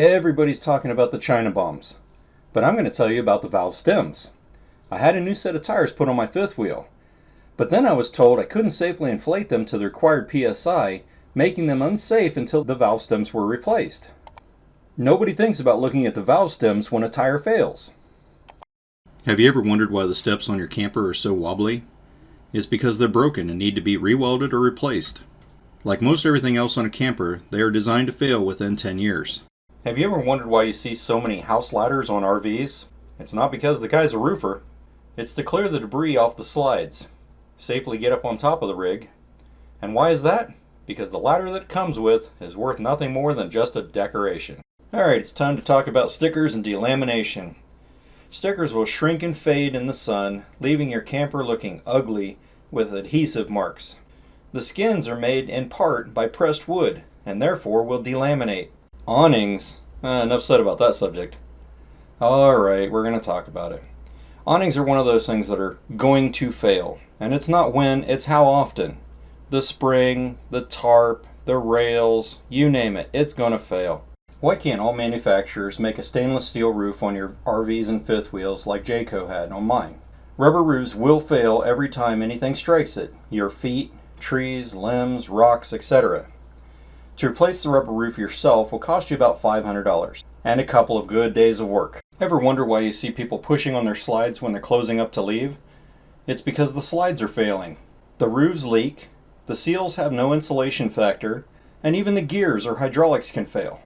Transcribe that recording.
Everybody's talking about the China bombs, but I'm going to tell you about the valve stems. I had a new set of tires put on my fifth wheel, but then I was told I couldn't safely inflate them to the required PSI, making them unsafe until the valve stems were replaced. Nobody thinks about looking at the valve stems when a tire fails. Have you ever wondered why the steps on your camper are so wobbly? It's because they're broken and need to be rewelded or replaced. Like most everything else on a camper, they are designed to fail within 10 years. Have you ever wondered why you see so many house ladders on RVs? It's not because the guy's a roofer. It's to clear the debris off the slides, safely get up on top of the rig. And why is that? Because the ladder that it comes with is worth nothing more than just a decoration. Alright, it's time to talk about stickers and delamination. Stickers will shrink and fade in the sun, leaving your camper looking ugly with adhesive marks. The skins are made in part by pressed wood, and therefore will delaminate. Awnings. Enough said about that subject. Alright, we're going to talk about it. Awnings are one of those things that are going to fail. And it's not when, it's how often. The spring, the tarp, the rails, you name it, it's going to fail. Why can't all manufacturers make a stainless steel roof on your RVs and fifth wheels like Jayco had on mine? Rubber roofs will fail every time anything strikes it. Your feet, trees, limbs, rocks, etc. To replace the rubber roof yourself will cost you about $500 and a couple of good days of work. Ever wonder why you see people pushing on their slides when they're closing up to leave? It's because the slides are failing. The roofs leak, the seals have no insulation factor, and even the gears or hydraulics can fail.